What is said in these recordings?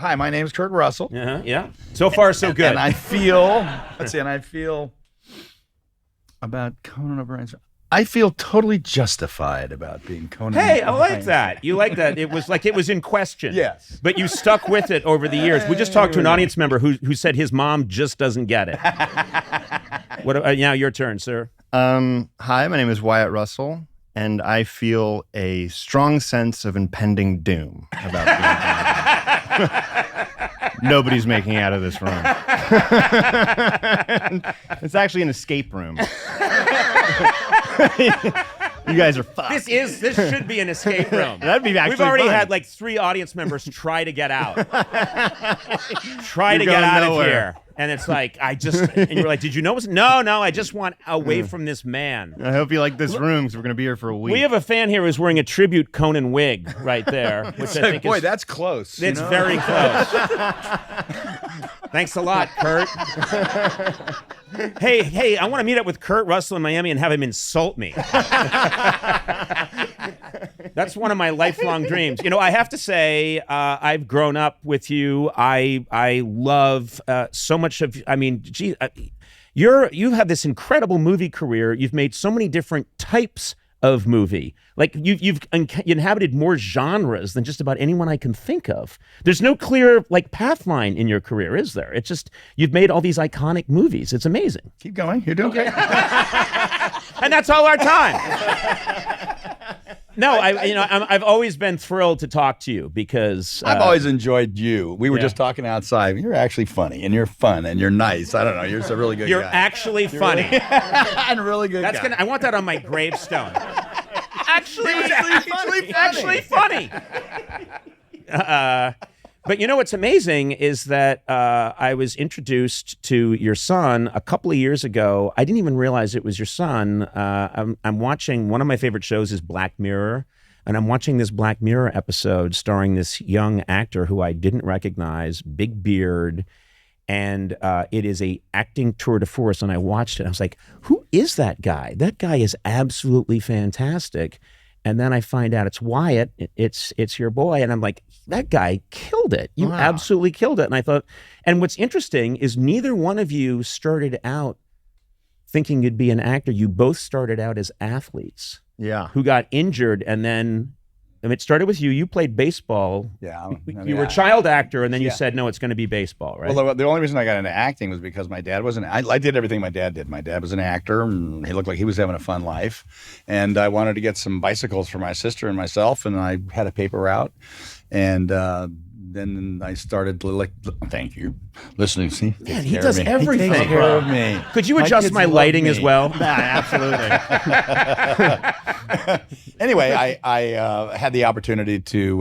Hi, my name is Kurt Russell. Yeah. So far, so good. And I feel, about Conan O'Brien. I feel totally justified about being Conan. Hey, I like that. You like that. It was like it was in question. Yes. But you stuck with it over the years. We just talked to an audience member who said his mom just doesn't get it. Now your turn, sir. Hi, my name is Wyatt Russell, and I feel a strong sense of impending doom about being Nobody's making out of this room. It's actually an escape room. You guys are fucked. This should be an escape room. That'd be actually We've already fun. had like 3 audience members try to get out. Try to get out of here. And it's like, and you're like, did you know? No, I just want away from this man. I hope you like this room because we're going to be here for a week. We have a fan here who's wearing a tribute Conan wig right there. Which I think boy, that's close. It's very close. Thanks a lot, Kurt. Hey, I want to meet up with Kurt Russell in Miami and have him insult me. That's one of my lifelong dreams. You know, I have to say, I've grown up with you. I love so much of. I mean, gee, you have this incredible movie career. You've made so many different types of movie. Like you've inhabited more genres than just about anyone I can think of. There's no clear like path line in your career, is there? It's just you've made all these iconic movies. It's amazing. Keep going. You're doing okay. And that's all our time. No, I've always been thrilled to talk to you because I've always enjoyed you. We were just talking outside. You're actually funny and you're fun and you're nice. I don't know. You're just a really good guy. You're actually funny. And really good guy. I want that on my gravestone. Actually funny. But you know what's amazing is that I was introduced to your son a couple of years ago. I didn't even realize it was your son. I'm watching, one of my favorite shows is Black Mirror, and I'm watching this Black Mirror episode starring this young actor who I didn't recognize, big beard, and it is a acting tour de force, and I watched it. I was like, who is that guy? That guy is absolutely fantastic. And then I find out it's Wyatt, it's your boy, and I'm like, that guy killed it. You absolutely killed it. And I thought, and what's interesting is neither one of you started out thinking you'd be an actor. You both started out as athletes. Yeah. Who got injured, and then, I mean, it started with you. You played baseball. Yeah. You were a child actor, and then you said, no, it's going to be baseball, right? Well, the only reason I got into acting was because my dad wasn't. I did everything my dad did. My dad was an actor, and he looked like he was having a fun life. And I wanted to get some bicycles for my sister and myself, and I had a paper route. And then I started to thank you, listening. See, man, he does everything. He takes care of me. Could you adjust my lighting as well? Absolutely. Anyway, I had the opportunity to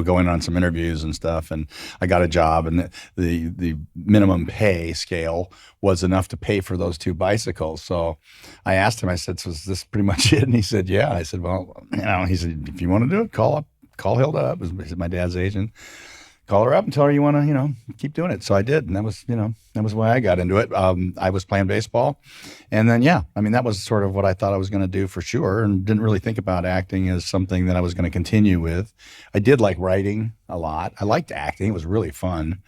go in on some interviews and stuff, and I got a job, and the minimum pay scale was enough to pay for those 2 bicycles. So I asked him, I said, so is this pretty much it? And he said, yeah. I said, well, he said, if you want to do it, call Hilda up. He's my dad's agent. Call her up and tell her you want to, keep doing it. So I did, and that was why I got into it. I was playing baseball, and then that was sort of what I thought I was going to do for sure, and didn't really think about acting as something that I was going to continue with. I did like writing a lot. I liked acting; it was really fun,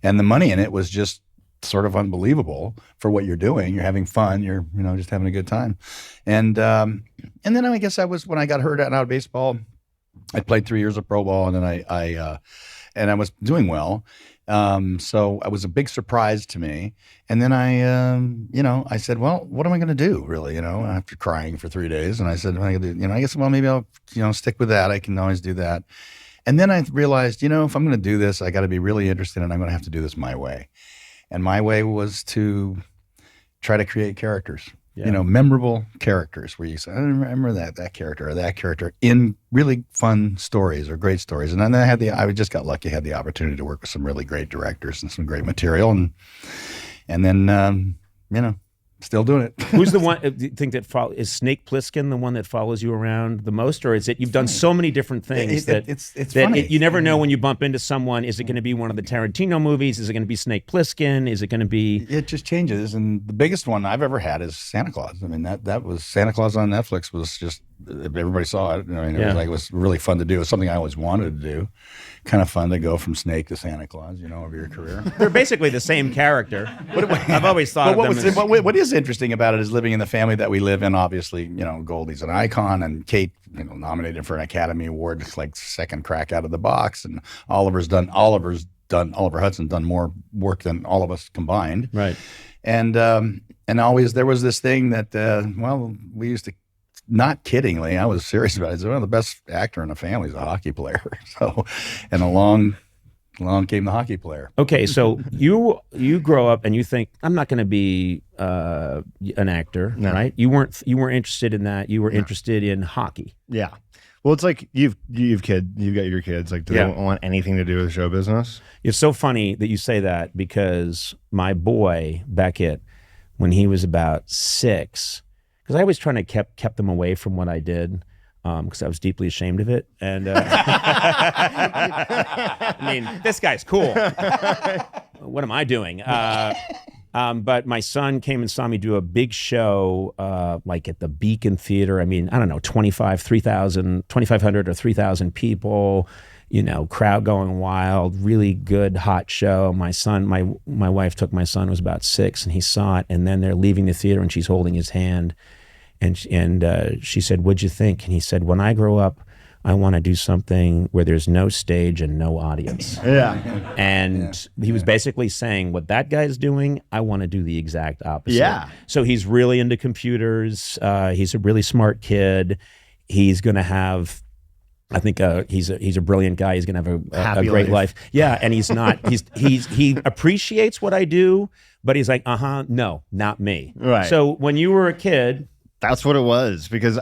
and the money in it was just sort of unbelievable for what you're doing. You're having fun. You're just having a good time, and then I guess when I got hurt out of baseball. I played 3 years of pro ball, and then I was doing well. So it was a big surprise to me. And then I said, well, what am I going to do really? After crying for 3 days, and I said, I guess, well, maybe I'll, stick with that. I can always do that. And then I realized, if I'm going to do this, I got to be really interested, and I'm going to have to do this my way. And my way was to try to create characters. Yeah. Memorable characters where you say, I remember that character or that character in really fun stories or great stories. And then I just got lucky, had the opportunity to work with some really great directors and some great material. And then, still doing it. Who's the one, do you think is Snake Plissken the one that follows you around the most? Or is it, you've done so many different things it's funny. You never know when you bump into someone, is it going to be one of the Tarantino movies? Is it going to be Snake Plissken? Is it going to be? It just changes. And the biggest one I've ever had is Santa Claus. I mean, that was Santa Claus on Netflix was just everybody saw it. I mean, it was really fun to do. It was something I always wanted to do. Kind of fun to go from Snake to Santa Claus, over your career. They're basically the same character. I've always thought of them as... What is interesting about it is living in the family that we live in. Obviously, Gourley's an icon, and Kate, nominated for an Academy Award, like second crack out of the box, and Oliver Hudson's done more work than all of us combined. Right. And always there was this thing that, we used to, not kiddingly, I was serious about it. The best actor in the family is a hockey player. So, and along came the hockey player. Okay, so you grow up and you think, I'm not going to be an actor, right? You weren't interested in that. You were interested in hockey. Yeah. Well, it's like you've kids, you've got your kids. Like, do they want anything to do with show business? It's so funny that you say that, because my boy Beckett, when he was about 6, because I always trying to kept them away from what I did, because I was deeply ashamed of it. And I mean, this guy's cool. What am I doing? But my son came and saw me do a big show, like at the Beacon Theater. I mean, I don't know, 2,500 or 3,000 people, crowd going wild, really good, hot show. My son, my wife took my son, was about 6, and he saw it. And then they're leaving the theater and she's holding his hand. And she said, "What'd you think?" And he said, "When I grow up, I want to do something where there's no stage and no audience." Yeah. And he was basically saying, what that guy's doing, I want to do the exact opposite. Yeah. So he's really into computers. He's a really smart kid. He's going to have, I think he's a brilliant guy. He's going to have a great life. Yeah. And he's not, he appreciates what I do, but he's like, no, not me. Right. So when you were a kid. That's what it was, because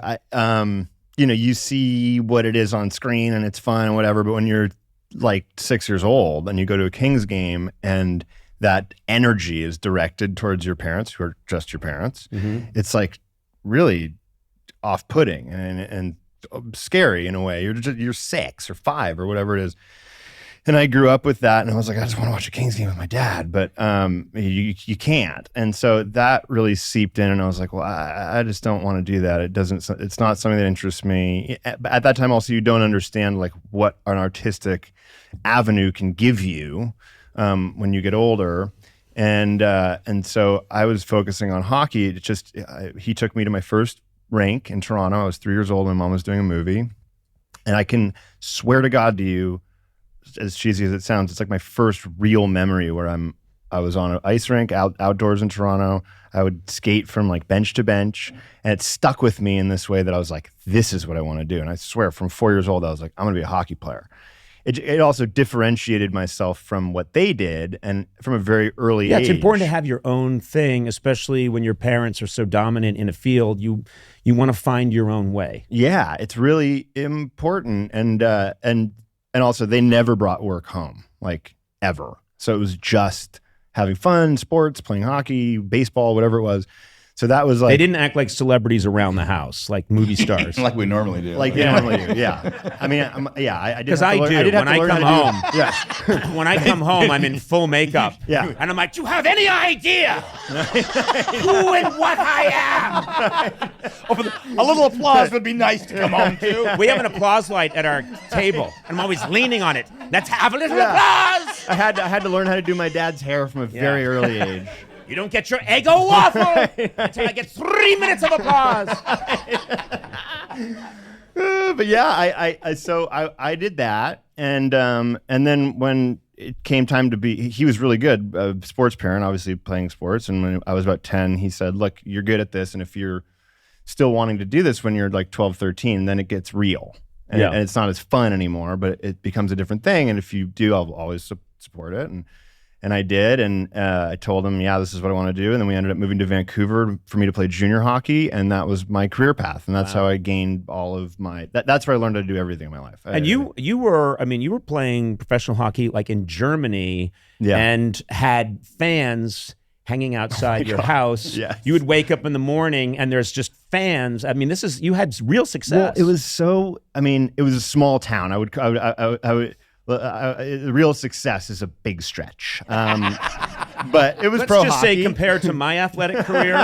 you see what it is on screen and it's fun and whatever, but when you're like 6 years old and you go to a Kings game and that energy is directed towards your parents, who are just your parents, it's like really off-putting and scary in a way. You're 6 or 5 or whatever it is. And I grew up with that, and I was like, I just want to watch a Kings game with my dad, but you can't. And so that really seeped in, and I was like, well, I just don't want to do that. It's not something that interests me. At that time, also, you don't understand like what an artistic avenue can give you when you get older. And so I was focusing on hockey. He took me to my first rink in Toronto. I was 3 years old. My mom was doing a movie, and I can swear to God to you, as cheesy as it sounds, it's like my first real memory where I was on an ice rink outdoors in Toronto. I would skate from like bench to bench, and it stuck with me in this way that I was like, this is what I want to do. And I swear, from 4 years old, I was like, I'm going to be a hockey player. It also differentiated myself from what they did, and from a very early age. Yeah, it's important to have your own thing, especially when your parents are so dominant in a field. You want to find your own way. Yeah, it's really important, and also they never brought work home, like ever. So it was just having fun, sports, playing hockey, baseball, whatever it was. So that was like... They didn't act like celebrities around the house, like movie stars. Like we normally do. Like we normally do, yeah. I mean, I did. Because I do. When I come home, when I come home, I'm in full makeup. Yeah. And I'm like, do you have any idea who and what I am? A little applause would be nice to come home to. We have an applause light at our table, and I'm always leaning on it. Let's have a little applause. I had to learn how to do my dad's hair from a very early age. You don't get your Eggo waffle until I get 3 minutes of applause. But yeah, I did that, and then when it came time to be, he was really good, a sports parent, obviously playing sports. And when I was about 10, he said, "Look, you're good at this, and if you're still wanting to do this when you're like 12, 13, then it gets real, and it's not as fun anymore, but it becomes a different thing. And if you do, I'll always support it." And I did, and I told him, yeah, this is what I want to do. And then we ended up moving to Vancouver for me to play junior hockey, and that was my career path. And that's how I gained all of my, that's where I learned how to do everything in my life. And you were playing professional hockey like in Germany, and had fans hanging outside your house. Yes. You would wake up in the morning and there's just fans. I mean, you had real success. Well, it was a small town. I would real success is a big stretch. but it was Let's pro just hockey. say, compared to my athletic career,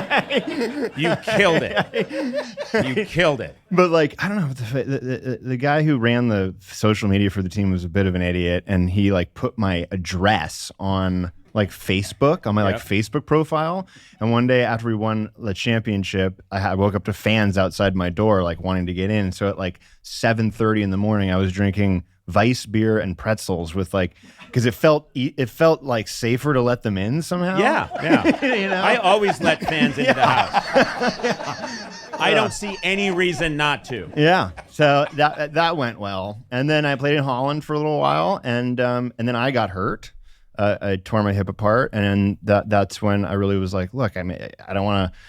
you killed it. You killed it. But like, I don't know, the guy who ran the social media for the team was a bit of an idiot, and he like put my address on like Facebook, on my like Facebook profile. And one day after we won the championship, I woke up to fans outside my door like wanting to get in. So at like 7:30 in the morning, I was drinking Weiss beer and pretzels with like, because it felt like safer to let them in somehow. Yeah. You know? I always let fans into the house. I don't see any reason not to. Yeah, so that went well, and then I played in Holland for a little while, and then I got hurt. I tore my hip apart, and that's when I really was like, look, I mean, I don't want to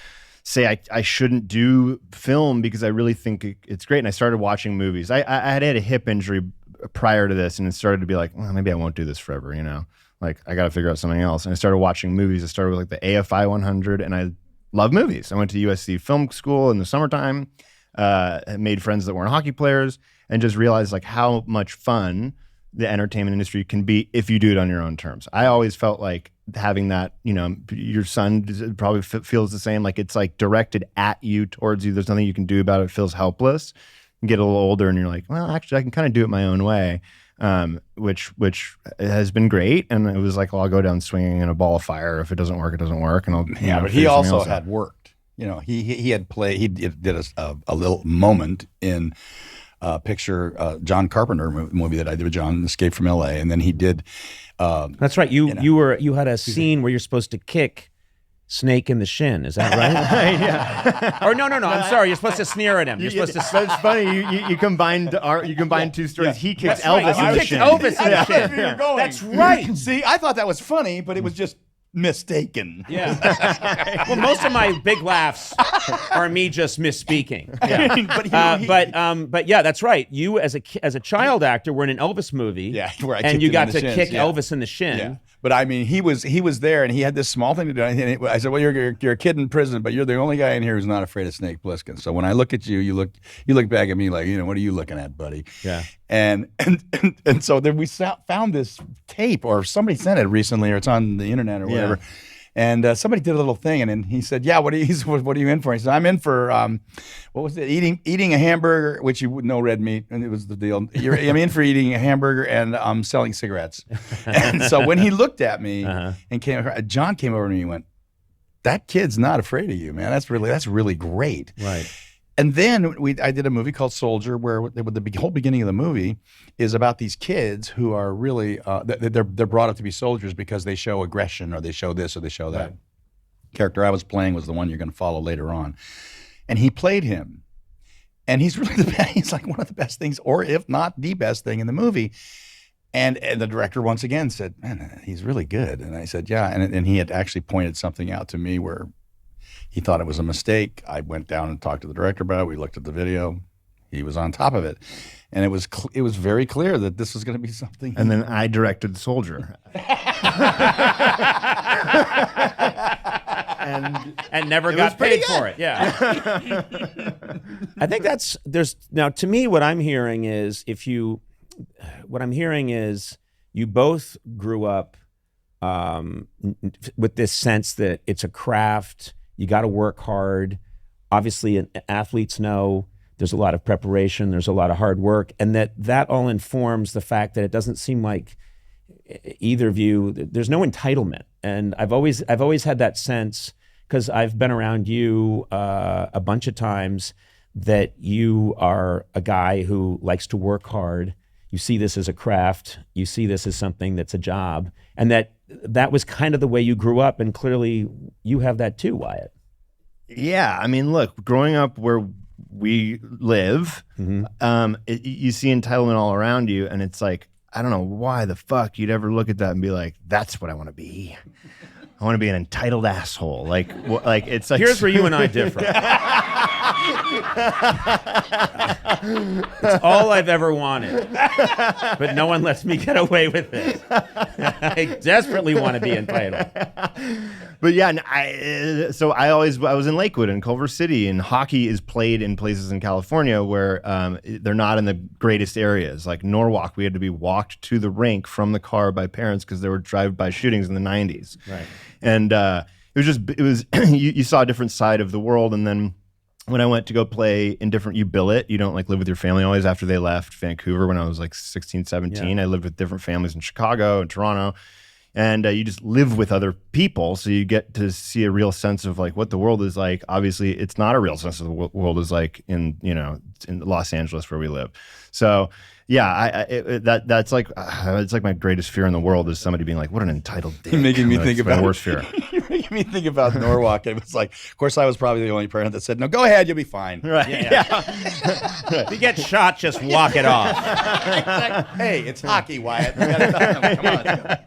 say I shouldn't do film because I really think it's great, and I started watching movies. I had a hip injury prior to this, and it started to be like, well, maybe I won't do this forever, you know? Like, I got to figure out something else. And I started watching movies. I started with like the AFI 100, and I love movies. I went to USC Film School in the summertime, made friends that weren't hockey players, and just realized like how much fun the entertainment industry can be if you do it on your own terms. I always felt like having that, you know, your son probably feels the same. Like it's like directed at you, towards you. There's nothing you can do about it. It feels helpless. You get a little older and you're like, well, actually I can kind of do it my own way. Which has been great. And it was like, well, I'll go down swinging in a ball of fire. If it doesn't work, it doesn't work. And I'll, but he also had worked. You know, he had played. He did a little moment in a picture, John Carpenter movie that I did with John, Escape from L.A. And then he did. That's right. You had a scene where you're supposed to kick Snake in the shin. Is that right? Yeah. Or no. I'm sorry. You're supposed to sneer at him. You're supposed to. That's funny. You combined two stories. Yeah. He kicked That's Elvis right. in the shin. Elvis in the shin. You're going. That's right. See, I thought that was funny, but it was just mistaken. Yeah. Well, most of my big laughs are me just misspeaking. Yeah. But yeah, that's right. You as a child actor were in an Elvis movie. Yeah, where I and you got to shins, kick Elvis in the shin. Yeah. But I mean, he was there, and he had this small thing to do. And I said, "Well, you're a kid in prison, but you're the only guy in here who's not afraid of Snake Plissken. So when I look at you, you look back at me like, you know, what are you looking at, buddy?" Yeah. And so then we found this tape, or somebody sent it recently, or it's on the internet or whatever. Yeah. And somebody did a little thing, and then he said, "Yeah, what are you in for?" He said, "I'm in for what was it? Eating a hamburger, which you would know red meat, and it was the deal. I'm in for eating a hamburger and selling cigarettes." And so when he looked at me and John came over to me and went, "That kid's not afraid of you, man. That's really great." Right. And then I did a movie called Soldier, where the whole beginning of the movie is about these kids who are really they're brought up to be soldiers because they show aggression, or they show this, or they show that. Right. Character I was playing was the one you're going to follow later on, and he played him, and he's really the best. He's like one of the best things, or if not the best thing in the movie. And the director once again said, "Man, he's really good." And I said, "Yeah," and he had actually pointed something out to me where he thought it was a mistake. I went down and talked to the director about it. We looked at the video. He was on top of it. And it was very clear that this was going to be something. And then I directed Soldier. and never got paid for it. Yeah. I think now to me what I'm hearing is you both grew up with this sense that it's a craft. You got to work hard. Obviously, athletes know there's a lot of preparation, there's a lot of hard work, and that all informs the fact that it doesn't seem like either of you, there's no entitlement. And I've always had that sense, because I've been around you a bunch of times, that you are a guy who likes to work hard. You see this as a craft. You see this as something that's a job, and that was kind of the way you grew up, and clearly you have that too, Wyatt. Yeah, I mean, look, growing up where we live, you see entitlement all around you, and it's like, I don't know why the fuck you'd ever look at that and be like, that's what I want to be. I want to be an entitled asshole. Like it's like, here's where you and I differ. It's all I've ever wanted, but no one lets me get away with it. I desperately want to be entitled. But yeah, I was in Lakewood and Culver City, and hockey is played in places in California where they're not in the greatest areas. Like Norwalk, we had to be walked to the rink from the car by parents because there were drive-by shootings in the 90s. Right. And it was you saw a different side of the world. And then when I went to go play in different, you billet, you don't like live with your family always. After they left Vancouver when I was like 16, 17, I lived with different families in Chicago and Toronto. And you just live with other people, so you get to see a real sense of like what the world is like. Obviously, it's not a real sense of the world is like in Los Angeles where we live. So yeah, that's like it's like my greatest fear in the world is somebody being like, "What an entitled dick." You're making me think about my worst fear. You're making me think about Norwalk. It was like, of course, I was probably the only parent that said, "No, go ahead, you'll be fine." Right? Yeah. If you get shot, just walk it off. Hey, it's hockey, Wyatt. You gotta tell them, come on.